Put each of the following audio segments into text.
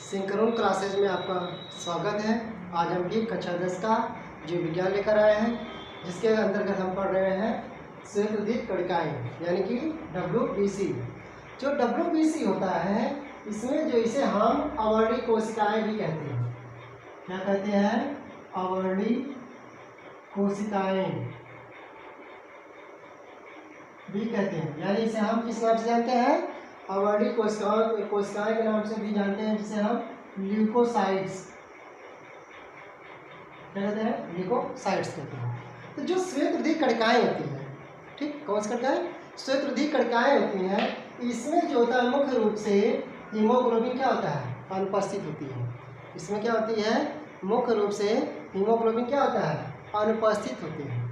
सिंक्रोन classes में आपका स्वागत है। आज हम भी कक्षा 10 का जीव विज्ञान लेकर आए हैं, जिसके अंतर्गत हम पढ़ रहे हैं स्वेतउद्दीत कणिकाएं यानी कि WBC। जो WBC होता है, इसमें जो इसे हम अवर्णीय कोशिकाएं भी कहते हैं। क्या कहते हैं? अवर्णीय कोशिकाएं भी कहते हैं। यानी इसे हम किस नाम से जानते हैं? अवर्णीय कोशिकाएं के नाम से भी जानते हैं, जिसे हम ल्यूकोसाइट्स क्या कहते हैं? ल्यूकोसाइट्स कहते हैं। तो जो श्वेतउद्दीत कणिकाएं होती हैं, ठीक, कौन सी कणिकाएं? श्वेतउद्दीत कणिकाएं होती हैं। इसमें जो होता है मुख्य रूप से हीमोग्लोबिन क्या होता है? अनुपस्थित होती है। इसमें क्या होती है? मुख्य रूप से हीमोग्लोबिन क्या होता है? अनुपस्थित होते हैं।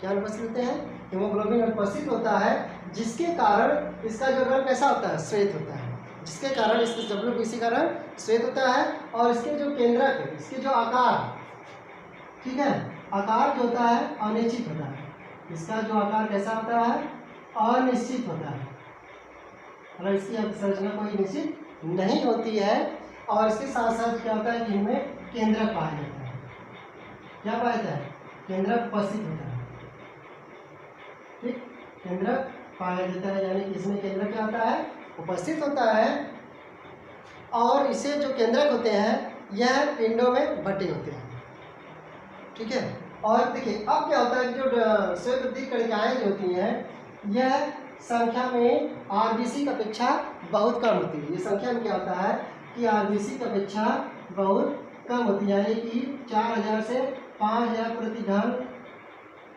क्या अनुपस्थित होते हैं? हीमोग्लोबिन अनुपस्थित होता है, जिसके कारण इसका जो रंग कैसा होता है? श्वेत होता है। जिसके कारण इसके WBC का रंग श्वेत होता है। और इसके जो केंद्रक है, इसके जो आकार, ठीक है, आकार जो होता है अनिश्चित होता है। इसका जो आकार कैसा होता है? अनिश्चित होता है। मतलब इसकी संरचना कोई निश्चित नहीं होती है। और इसके साथ साथ क्या होता है कि इनमें केंद्रक पाया जाता है। क्या पाया जाता है? केंद्रक उपस्थित होता है। ठीक, केंद्रक पाया जाता है, यानी कि इसमें केंद्रक क्या होता है? उपस्थित होता है। और इसे जो केंद्रक होते हैं, यह पिंडों में बटे होते हैं। ठीक है। और देखिए अब क्या होता है कि जो श्वेतउद्दीत कणिकाएं जो होती हैं, यह संख्या में RBC की अपेक्षा बहुत कम होती है। ये संख्या में क्या होता है कि RBC की अपेक्षा बहुत कम होती है, यानी कि 4000 से 5000 प्रति घन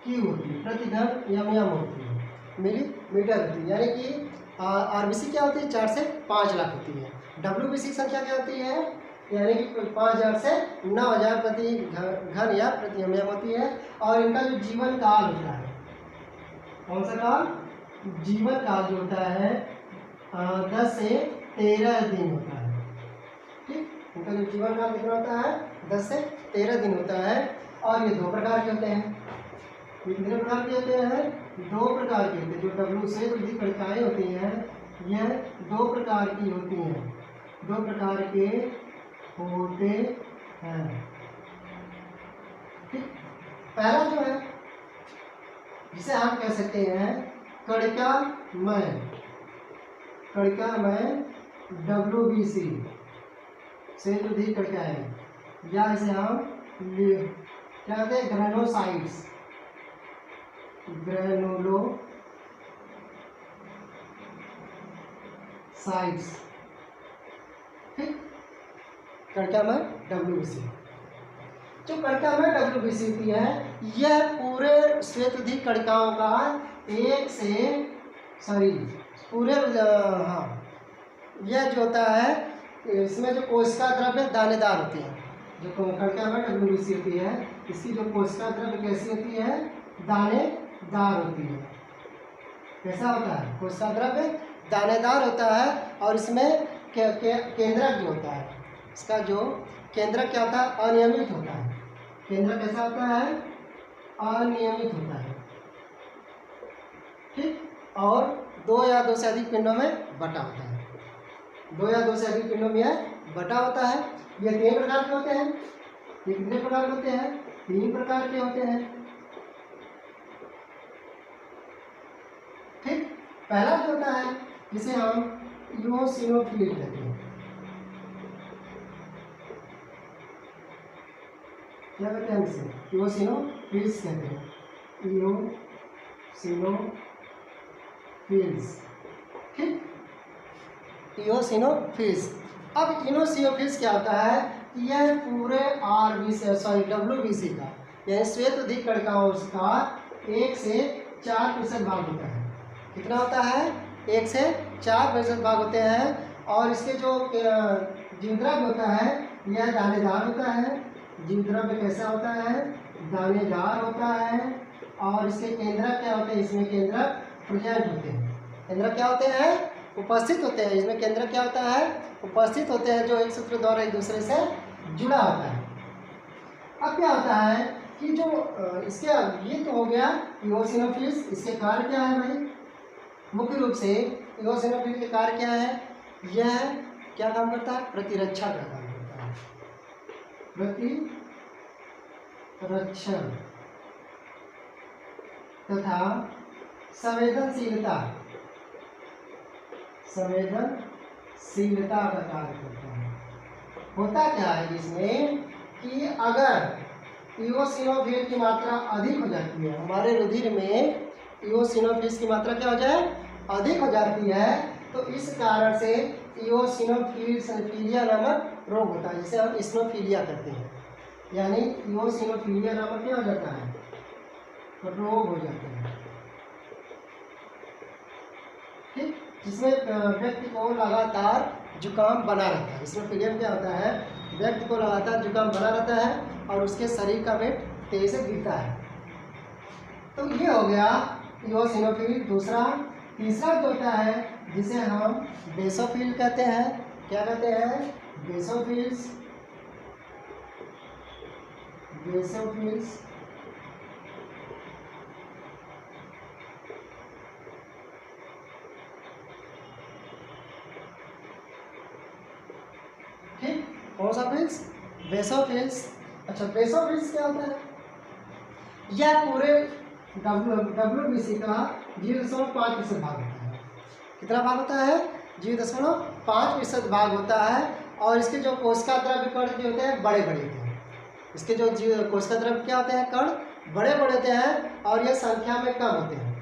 की होती है, प्रति घन यम होती है, मिलीमीटर होती है। यानी कि RBC क्या होती है? 4 से 5 लाख होती है। WBC की संख्या क्या होती है? यानी कि 5000 से 9000 प्रति घन या प्रति यम होती है। और इनका जो जीवन काल होता है, कौन सा काल? जीवन काल जो होता है 10 से 13 दिन होता है। ठीक, इनका जो जीवन काल कितना होता है? 10 से 13 दिन होता है। और ये दो प्रकार के होते हैं। ये कितने प्रकार के होते हैं? दो प्रकार के होते हैं। जो श्वेतउद्दीत कणिकाएं होती हैं, यह दो प्रकार की होती हैं। दो प्रकार के होते हैं। ठीक, पहला जो है, जिसे हम कह सकते हैं कणिकामय WBC श्वेतउद्दीत कणिकाएं, या इसे हम क्या कहते हैं? ग्रेनोसाइट्स, ग्रेनुलोसाइट्स। ठीक, कणिकामय WBC। जो कणिकामय WBC होती है, यह पूरे श्वेतउद्दीत कणिकाओं का यह जो होता है, इसमें जो कोशिका द्रव्य दानेदार होती है। जो कणिकामय WBC होती है, इसकी जो कोशिका द्रव्य कैसी होती है? दानेदार होती है। कैसा होता है? कोशिका द्रव्य दानेदार होता है। और इसमें केंद्रक जो होता है, इसका जो केंद्रक क्या होता है? अनियमित होता है। केंद्रक कैसा होता है? अनियमित होता है। ठीक, और 2 या 2 से अधिक पिंडों में बटा होता है। 2 या 2 से अधिक पिंडों में यह बटा होता है। ये 3 प्रकार के होते हैं। ये कितने प्रकार के होते हैं? 3 प्रकार के होते हैं। ठीक, पहला जो होता है, जिसे हम इओसिनोफिल कहते हैं। क्या कहते हैं इसे? इओसिनोफिल्स कहते हैं। इओसिनोफिल्स। ठीक, इओसिनोफिल्स। अब इओसिनोफिल्स क्या होता है? यह पूरे WBC का, यानी श्वेतउद्दीत कणिकाओं का 1 से 4% भाग होता है। कितना होता है? 1 से 4% भाग होते हैं। और इसके जो जीवद्रव्य होता है, यह दानेदार होता है। जीवद्रव्य कैसा होता है? दानेदार होता है। और इसके केंद्रक क्या होते हैं? इसमें केंद्रक प्रेजेंट होते हैं। केंद्रक क्या होते हैं? उपस्थित होते हैं। इसमें केंद्रक क्या होता है? उपस्थित होते हैं, जो एक सूत्र द्वारा एक दूसरे से जुड़ा होता है। अब क्या होता है कि जो इसके, ये तो हो गया इओसिनोफिल्स। इसके कार्य क्या है भाई? मुख्य रूप से इओसिनोफिल के कार्य क्या है? यह क्या काम करता है? प्रतिरक्षा का काम करता है, प्रतिरक्षण तथा संवेदनशीलता का कार्य करता है। होता क्या है इसमें कि अगर इओसिनोफिल की मात्रा अधिक हो जाती है, हमारे रुधिर में इओसिनोफिल की मात्रा क्या हो जाए? अधिक हो जाती है, तो इस कारण से इओसिनोफिलिया नामक रोग होता है, जिसे हम इस्नोफिलिया कहते हैं। यानी इओसिनोफिलिया नामक क्या हो जाता है? रोग हो जाता है। ठीक, जिसमें व्यक्ति को लगातार जुकाम बना रहता है। इस्नोफिलिया में क्या होता है? व्यक्ति को लगातार जुकाम बना रहता है और उसके शरीर का वेट तेजी से गिरता है। तो ये हो गया इओसिनोफिल दूसरा। तीसरा जो होता है जिसे हम बेसोफिल कहते हैं। क्या कहते हैं? बेसोफिल्स। ठीक, कौन सा फिल्स? बेसोफिल्स। अच्छा, बेसोफिल्स क्या होता है? यह पूरे WBC का 0.5% भाग होता है। कितना भाग होता है? 0.5% भाग होता है। और इसके जो कोशिका द्रव्य कण जो होते हैं बड़े बड़े होते हैं। इसके जो कोशिका द्रव्य क्या होते हैं? कण बड़े बड़े होते हैं और ये संख्या में कम होते हैं।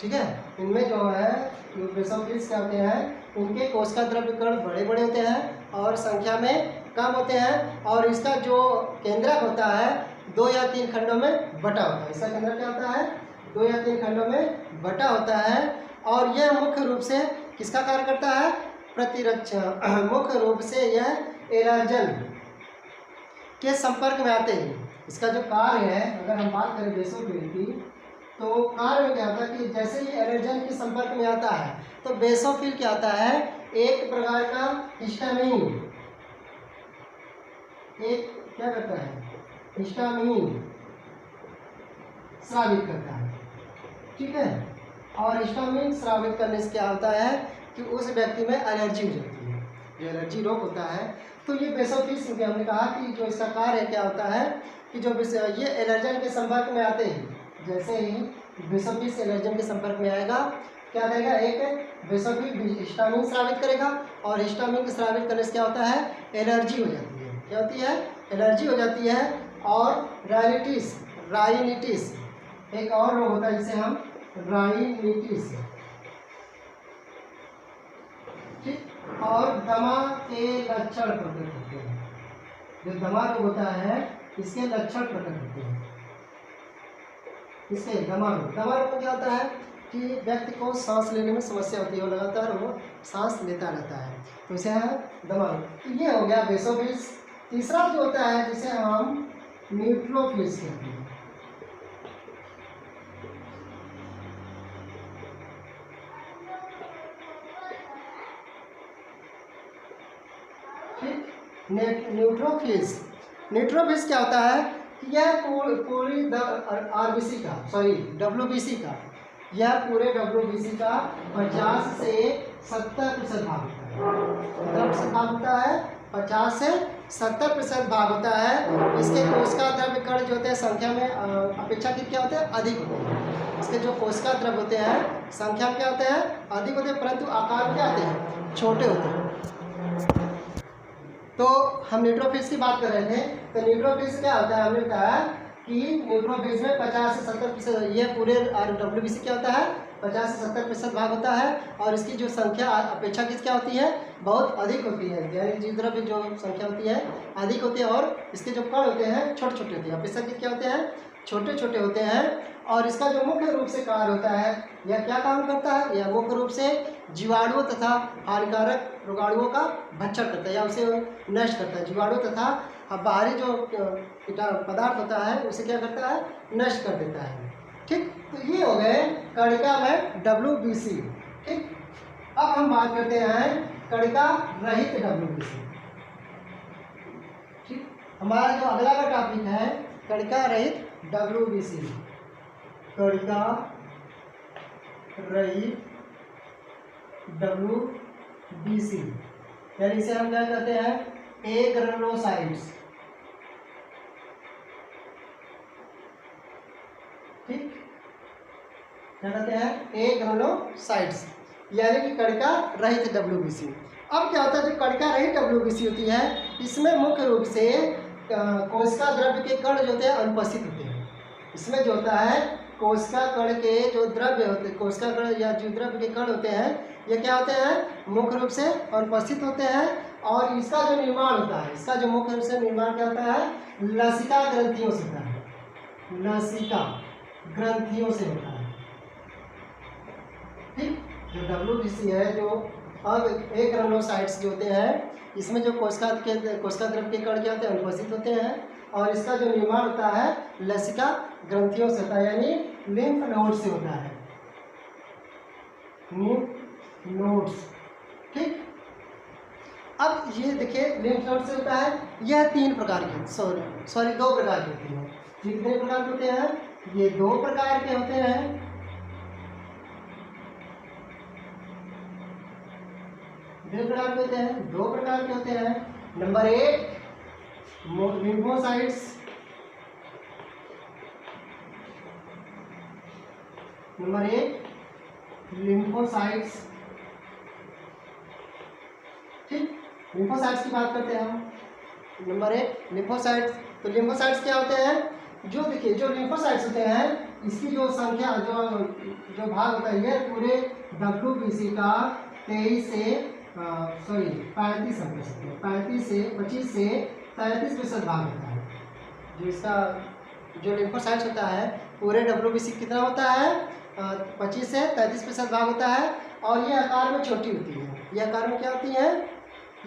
ठीक है, इनमें जो है बेसोफिल्स क्या होते हैं? इनके कोशिका द्रव्य कण बड़े बड़े होते हैं और संख्या में कम होते हैं। और इसका जो केंद्रक होता है 2 या 3 खंडों में बटा होता है। इसका केंद्रक क्या होता है? 2 या 3 खंडों में बटा होता है। और यह मुख्य रूप से किसका कार्य करता है? प्रतिरक्षा। मुख्य रूप से यह एलर्जन के संपर्क में आते हैं। इसका जो कार्य है, अगर हम बात करें बेसोफिल की, तो कार्य क्या होता है कि जैसे ही एलर्जन के संपर्क में आता है तो बेसोफिल क्या आता है? एक प्रकार का हिस्टामिन, एक क्या करता है? हिस्टामिन स्रावित करता है। ठीक है, और हिस्टामिन स्रावित करने से क्या होता है कि उस व्यक्ति में एलर्जी हो जाती है, जो एलर्जी रोग होता है। तो ये बेसोफिल्स, हमने कहा कि जो इसका कार्य क्या होता है कि जो ये एलर्जन के संपर्क में आते हैं, जैसे ही बेसोफिल्स एलर्जन के संपर्क में आएगा क्या करेगा? एक बेसोफिल हिस्टामिन स्रावित करेगा और हिस्टामिन को स्रावित करने से क्या होता है? एलर्जी हो जाती है। क्या होती है? एलर्जी हो जाती है। और राइनिटिस एक और रोग होता है जिसे हम राइनिटिस, ठीक, और दमा के लक्षण प्रकट होते हैं। जो दमा रोग होता है इसके लक्षण प्रकट होते हैं। इसके दमा रोग में क्या होता है कि व्यक्ति को सांस लेने में समस्या होती है और लगातार वो सांस लेता रहता है, तो इसे है दमा रोग। तो ये हो गया बेसोफिल्स। तीसरा जो होता है जिसे हम न्यूट्रोफिल्स कहते हैं। ठीक, न्यूट्रोफिल्स क्या होता है कि यह पूरी आरबीसी का, WBC का, यह पूरे WBC का 50 से 70% भाग होता है। कितना % भाग होता है? 50 से 70% भाग होता है। इसके कोशिका द्रव्य कण जो होते हैं संख्या में अपेक्षाकृत क्या होते हैं? अधिक होते हैं। इसके जो कोशिका द्रव्य होते हैं संख्या में क्या होते हैं? अधिक होते हैं, परंतु आकार में क्या होते हैं? छोटे होते हैं। तो हम न्यूट्रोफिल्स की बात कर रहे थे। तो न्यूट्रोफिल्स क्या होता है? हमने कहा कि न्यूट्रोफिल्स में 50 से 70%, ये पूरे WBC क्या होता है? 50 से 70% भाग होता है। और इसकी जो संख्या अपेक्षाकृत क्या होती है? बहुत अधिक होती है। यानी जिस तरह की जो संख्या होती है अधिक होती है और इसके जो कण होते हैं छोटे छोटे होते हैं। अपेक्षाकृत क्या होते हैं? छोटे छोटे होते हैं। और इसका जो मुख्य रूप से कार्य होता है, यह क्या काम करता है? यह मुख्य रूप से जीवाणुओं तथा हानिकारक रोगाणुओं का भक्षण करता है या उसे नष्ट करता है। जीवाणु तथा बाहरी जो पदार्थ होता है उसे क्या करता है? नष्ट कर देता है। ठीक, तो ये हो गए कणिका में WBC। ठीक, अब हम बात करते हैं कणिका रहित WBC। ठीक, हमारा जो अगला का टॉपिक है कणिका रहित WBC। कणिका रहित WBC। यानी इसे हम क्या कहते हैं, एग्रेनुलोसाइट्स। ठीक, क्या कहते हैं, एग्रेनुलोसाइट्स, यानी कि कणिका रहित WBC। अब क्या होता है, जो कणिका रहित WBC होती है इसमें मुख्य रूप से कोशिका द्रव्य के कण जो होते हैं अनुपस्थित होते हैं। इसमें जो होता है कोशिका कण के जो द्रव्य होते हैं, कोशिका कण या जो द्रव्य के कण होते हैं ये क्या होते हैं, मुख्य रूप से अनुपस्थित होते हैं। और इसका जो निर्माण होता है, इसका जो मुख्य रूप से निर्माण क्या होता है, लसिका ग्रंथियों से होता है, लसिका ग्रंथियों से होता है। ठीक, जो WBC है, जो अब एग्रेनुलोसाइट्स जो होते हैं इसमें जो कोशिका द्रव्य के कण क्या होते हैं, अनुपस्थित होते हैं। और इसका जो निर्माण होता है लसिका ग्रंथियों से होता है, यानी लिम्फ नोड से होता है, लिम्फ नोड्स। ठीक, अब ये देखिए लिम्फ नोड से होता है। यह 3 प्रकार के, 2 प्रकार के होते हैं। कितने प्रकार के होते हैं, ये 2 प्रकार के होते हैं। कितने प्रकार के होते हैं, 2 प्रकार के होते हैं। Number 1 lymphocytes, number 1 lymphocytes. ठीक, लिम्फोसाइट्स की बात करते हैं हम। Number 1 lymphocytes. तो लिम्फोसाइट्स क्या होते हैं, जो देखिए जो लिम्फोसाइट्स होते हैं इसकी जो संख्या जो भाग होता है ये पूरे WBC का 23 से 35 हम कह सकते हैं, 25 से 33% भाग होता है। जो इसका जो लिम्फोसाइट्स होता है पूरे WBC कितना होता है, 25 से 33% भाग होता है। और ये आकार में छोटी होती है। ये आकार में क्या होती है,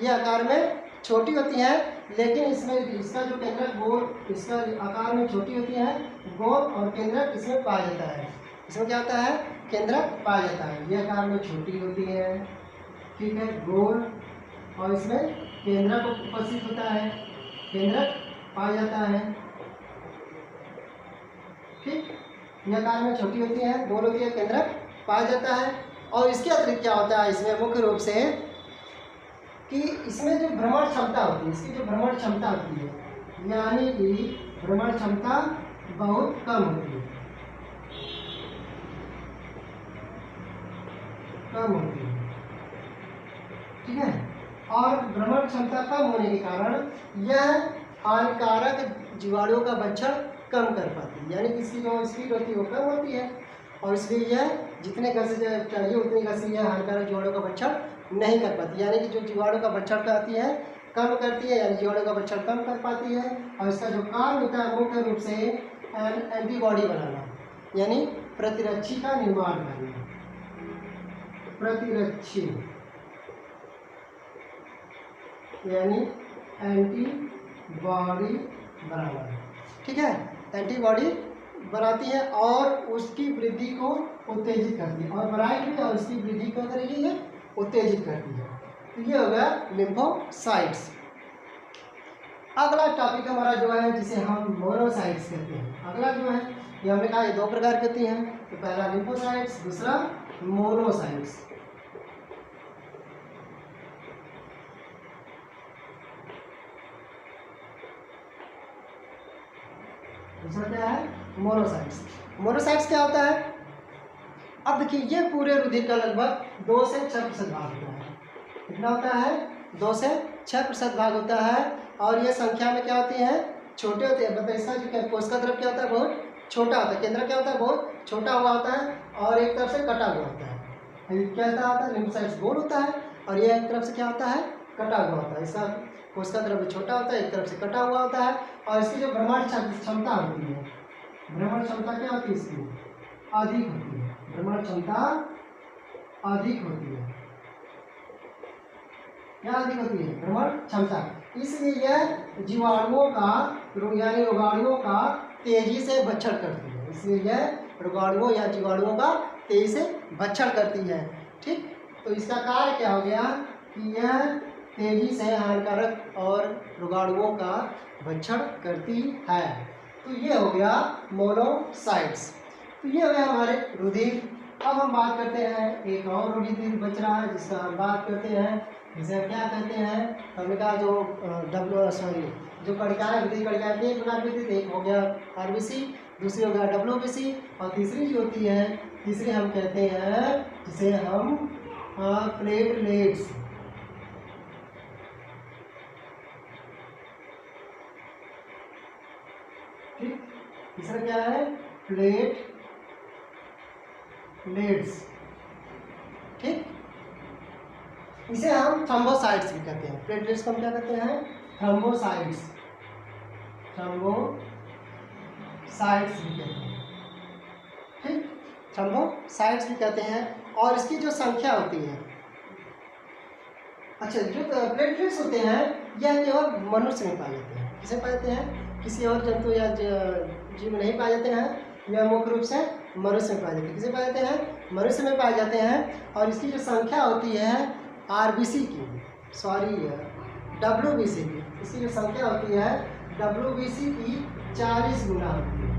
ये आकार में छोटी होती है, लेकिन इसमें इसका जो केंद्रक गोल, इसका आकार में छोटी होती है गोल, और केंद्रक इसमें पाया जाता है। इसमें क्या होता है, केंद्रक पाया जाता है। ये आकार में छोटी होती है, ठीक है, गोल, और इसमें केंद्रक उपस्थित होता है, केंद्रक पाया जाता है। ठीक, ये आकार में छोटी होती है, गोल होती है, केंद्रक पाया जाता है। और इसके अतिरिक्त क्या होता है इसमें मुख्य रूप से कि इसमें जो भ्रमण क्षमता होती है, इसकी जो भ्रमण क्षमता होती है, यानी कि भ्रमण क्षमता बहुत कम होती है, कम होती है। ठीक है, और भ्रमण क्षमता कम होने के कारण यह हानिकारक जीवाणुओं का भक्षण कम कर पाती है, यानी कि इसकी जो स्पीड होती है वो कम होती है। और इसलिए यह जितने गति चाहिए उतनी गति यह हानिकारक जीवाणुओं का भक्षण नहीं कर पाती, यानी कि जो जीवाणु का भक्षण करती है कम करती है, यानी जीवाणु का भक्षण कम कर पाती है। और इसका जो काम होता है मुख्य रूप से एंटीबॉडी बनाना, यानी प्रतिरक्षी का निर्माण करना, प्रतिरक्षी यानी एंटीबॉडी बनाना। ठीक है, एंटीबॉडी बनाती है और उसकी वृद्धि को उत्तेजित करती है, और बनाएगी और उसकी वृद्धि को करेगी ये उत्तेजित करती है। तो ये हो गया लिम्फोसाइट्स। अगला टॉपिक हमारा जो है जिसे हम मोनोसाइट्स कहते हैं। अगला जो है ये हमने कहा ये 2 प्रकार की होती हैं। तो पहला लिम्फोसाइट्स, दूसरा मोनोसाइट्स। दूसरा क्या है, मोनोसाइट्स। मोनोसाइट्स क्या होता है, अब देखिए ये पूरे रुधिर का लगभग 2 से 6% भाग होता है। कितना होता है, 2 से 6% भाग होता है। और ये संख्या में क्या होती है, छोटे होते हैं। मतलब इसका जो कोशिका द्रव्य क्या होता है, बहुत छोटा होता है। केंद्र क्या होता है, बहुत छोटा हुआ होता है, और एक तरफ से कटा हुआ होता है। क्या होता है, लिम्फोसाइट्स गोल होता है, और ये एक तरफ से क्या होता है, कटा हुआ होता है। इसका कोशिका द्रव्य छोटा होता है, एक तरफ से कटा हुआ होता है। और इसकी जो भ्रमण क्षमता होती है, भ्रमण क्षमता क्या होती है, इसकी अधिक होती है, भ्रमण क्षमता अधिक होती है। क्या अधिक होती है, भ्रमण क्षमता। इसलिए यह जीवाणुओं का यानी रोगाणुओं का तेजी से भक्षण करती है। इसलिए यह रोगाणुओं या जीवाणुओं का तेजी से भक्षण करती है। ठीक, तो इसका कार्य क्या हो गया कि यह तेजी से हानिकारक और रोगाणुओं का भक्षण करती है। तो ये हो गया मोनोसाइट्स। तो ये हो गया हमारे रुधिर। अब हम बात करते हैं, एक और रुधिर बच रहा है जिसका हम बात करते हैं, जिसे हम क्या कहते हैं, हमने कहा जो जो कणिकाएं विधि कणिकाएं एक प्रकार की थी, एक हो गया आरबीसी, दूसरी हो गया डब्ल्यूबीसी, और तीसरी जो होती है, तीसरी हम कहते हैं जिसे हम प्लेटलेट्स। ठीक, तीसरा क्या है, प्लेटलेट्स। ठीक, इसे हम थ्रोम्बोसाइट्स भी कहते हैं। प्लेटलेट्स को हम क्या कहते हैं, थ्रोम्बोसाइट्स, थ्रोम्बोसाइट्स भी कहते हैं। ठीक, थ्रोम्बोसाइट्स भी कहते हैं। और इसकी जो संख्या होती है, अच्छा जो प्लेटलेट्स होते हैं यह केवल मनुष्य में पाए जाते हैं। किसे पाए जाते हैं, किसी और जंतु या जीव में नहीं पाए जाते हैं, यह मुख्य रूप से मनुष्य में पाए जाते हैं। किसे पाए जाते हैं, मनुष्य में पाए जाते हैं। और इसकी जो संख्या होती है आरबीसी की, सॉरी डब्ल्यूबीसी की, इसकी जो संख्या होती है डब्ल्यूबीसी की 40 गुना होती है,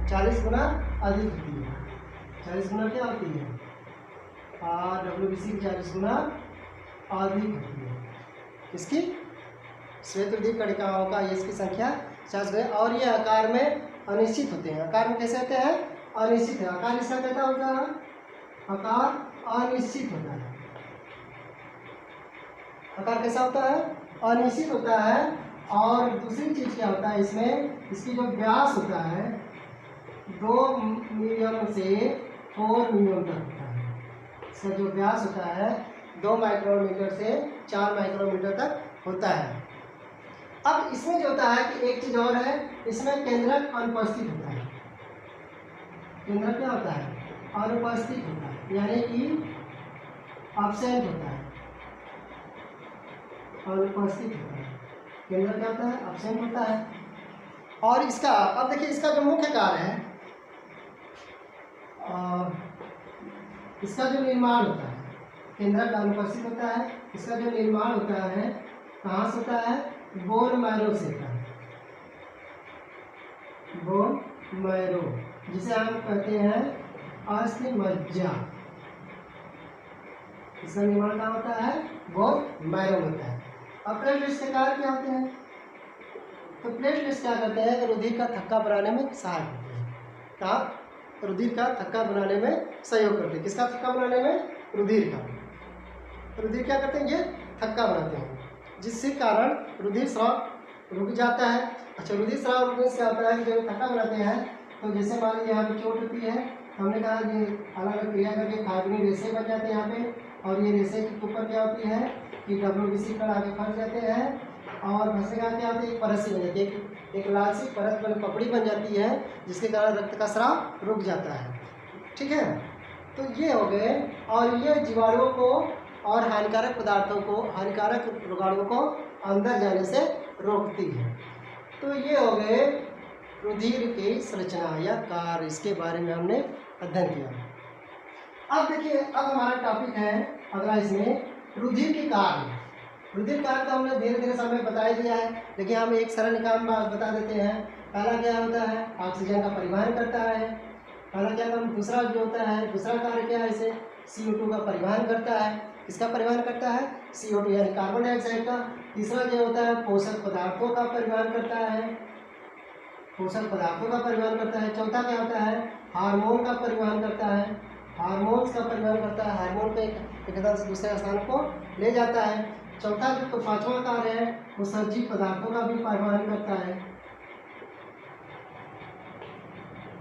40 गुना अधिक होती है। 40 गुना क्या होती है, डब्ल्यूबीसी की 40 गुना अधिक होती है। इसकी श्वेतद्वीप कणिकाओं का ये इसकी संख्या 40 है। और ये आकार में अनिश्चित होते हैं। आकार में कैसे होते हैं, अनिश्चित है। आकार इसका कैसा होता है, आकार अनिश्चित होता है। आकार कैसा होता है, अनिश्चित होता है। और दूसरी चीज क्या होता है इसमें, इसकी जो व्यास होता है 2 मिलियन से 4 मिलियन तक होता है। इसका जो व्यास होता है 2 माइक्रोमीटर से 4 माइक्रोमीटर तक होता है। अब इसमें जो होता है कि एक चीज और है, इसमें केंद्रक अनुपस्थित होता है। केंद्रक क्या होता है, अनुपस्थित होता है, यानी कि एब्सेंट होता है, अनुपस्थित होता है। केंद्रक क्या होता है, एब्सेंट होता है। और इसका अब देखिए, इसका जो मुख्य कार्य है, इसका जो निर्माण होता है, केंद्रक अनुपस्थित होता है, इसका जो निर्माण होता है कहाँ से होता है, बोन मैरो से होता है। बोन मैरो, जिसे हम कहते हैं अस्थिमज्जा, इसका निर्माण कहाँ होता है, बोन मैरो होता है। अब प्लेटलेट्स के कार्य क्या होते हैं, तो प्लेटलेट्स क्या करते हैं, रुधिर का थक्का बनाने में सहायक होते हैं। कहाँ, रुधिर का थक्का बनाने में सहयोग करते हैं। किसका थक्का बनाने में, रुधिर का। रुधिर क्या करते हैं, ये थक्का बनाते हैं, जिससे कारण रुधिर स्राव रुक जाता है। अच्छा, रुधिर स्राव रुकने से क्या होता है, जब थक्का बनाते हैं तो जैसे मान लीजिए यहाँ पे चोट होती है, हमने कहा ये अलग अलग क्रिया करके कार्बनिक रेशे बन जाते हैं यहाँ पे। और ये रेशे के ऊपर क्या होती है कि डब्ल्यूबीसी कण आगे फंस जाते हैं, और फंसने का क्या होता है, एक परत सी बन जाती है, एक लाल सी परत बन पपड़ी बन जाती है, जिसके कारण रक्त का स्राव रुक जाता है। ठीक है, तो ये हो गए। और ये जीवाणुओं को और हानिकारक पदार्थों को, हानिकारक रोगाणुओं को अंदर जाने से रोकती है। तो ये हो गए रुधिर की संरचना या कार्य, इसके बारे में हमने अध्ययन किया। अब देखिए, अब हमारा टॉपिक है अगला इसमें रुधिर के कार्य। रुधिर कार्य तो हमने धीरे धीरे समय बता ही दिया है, लेकिन हम एक सरल काम बता देते हैं। पहला क्या होता है, ऑक्सीजन का परिवहन करता है। पहला क्या काम, दूसरा जो होता है, दूसरा कार्य क्या है, इसे CO2 का परिवहन करता है। किसका परिवहन करता है, CO2 यानी कार्बन डाइऑक्साइड का। तीसरा क्या होता है, पोषक पदार्थों का परिवहन करता है, पोषक पदार्थों का परिवहन करता है। चौथा क्या होता है, हार्मोन का परिवहन करता है, हार्मोन्स का परिवहन करता है। हार्मोन को एक स्थान से दूसरे स्थान को ले जाता है। चौथा जो पांचवा कार्य है, वो सजीव पदार्थों का भी परिवहन करता है,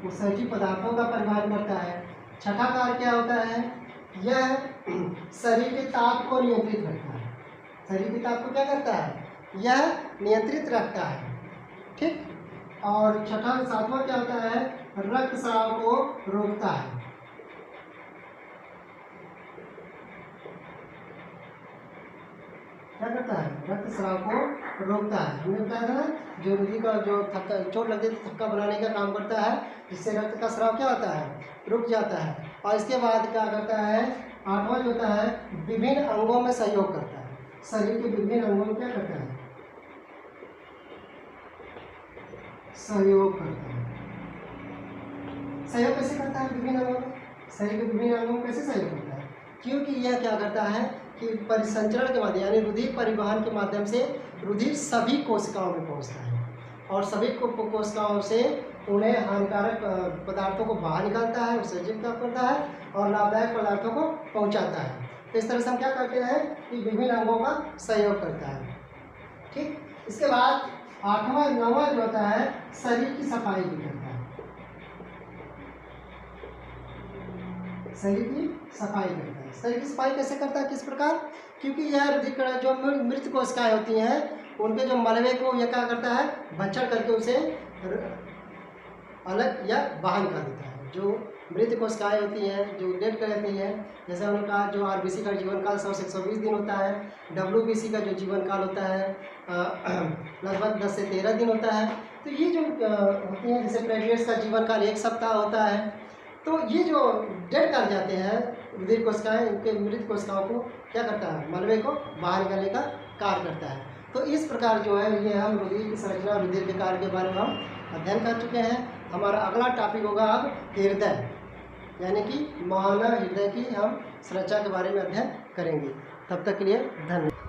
वो सजीव पदार्थों का परिवहन करता है। छठा कार्य क्या होता है, यह शरीर के ताप को नियंत्रित रखता है। शरीर के ताप को क्या करता है, यह नियंत्रित रखता है। ठीक, और छठा सातवां क्या होता है, रक्तस्राव को रोकता है। क्या करता है, रक्तस्राव को रोकता है। हमने बताया था ना, जो रुधिर का जो थक्का, चोट लग जाती है, थक्का बनाने का काम करता है, जिससे रक्त का स्राव क्या होता है, रुक जाता है। और इसके बाद क्या करता है, आठवां जो होता है, विभिन्न अंगों में सहयोग करता है। शरीर के विभिन्न अंगों में क्या करता है, सहयोग करता है। सहयोग कैसे करता है विभिन्न अंगों में, शरीर के विभिन्न अंगों में कैसे सहयोग करता है, क्योंकि यह क्या करता है कि परिसंचरण के माध्यम यानी रुधिर परिवहन के माध्यम से रुधिर सभी कोशिकाओं में पहुंचता है और सभी कोशिकाओं से उन्हें हानिकारक पदार्थों को बाहर निकालता है, उसे जीवित करता है और लाभदायक पदार्थों को पहुंचाता है। तो इस तरह से हम क्या करते हैं कि विभिन्न अंगों का सहयोग करता है। ठीक, इसके बाद 8वां 9वां जो होता है शरीर की सफाई भी करता है। शरीर की सफाई करता है। शरीर की सफाई कैसे करता है, किस प्रकार? क्योंकि यह जो मृत कोशिकाएं होती हैं उनके जो मलबे को यह क्या करता है, भक्षण करके उसे अलग या बाहर निकाल देता है। जो मृत कोशिकाएं होती हैं, जो डेड कर देती हैं, जैसे हमने कहा जो आरबीसी का जीवन काल 100 से 120 दिन होता है, डब्ल्यूबीसी का जो जीवन काल होता है लगभग 10 से 13 दिन होता है। तो ये जो होती हैं, जैसे प्लेटलेट्स का जीवन काल 1 सप्ताह होता है। तो ये जो डेड कर जाते हैं रुधिर कोशिकाएं, इनके मृत कोशिकाओं को क्या करता है, मलबे को बाहर निकालने का कार्य करता है। तो इस प्रकार जो है ये हम रुधिर की संरचना, रुधिर के कार्य के बारे में हम अध्ययन कर चुके हैं। हमारा अगला टॉपिक होगा अब हृदय, यानी कि मानव हृदय की हम संरचना के बारे में अध्ययन करेंगे। तब तक के लिए धन्यवाद।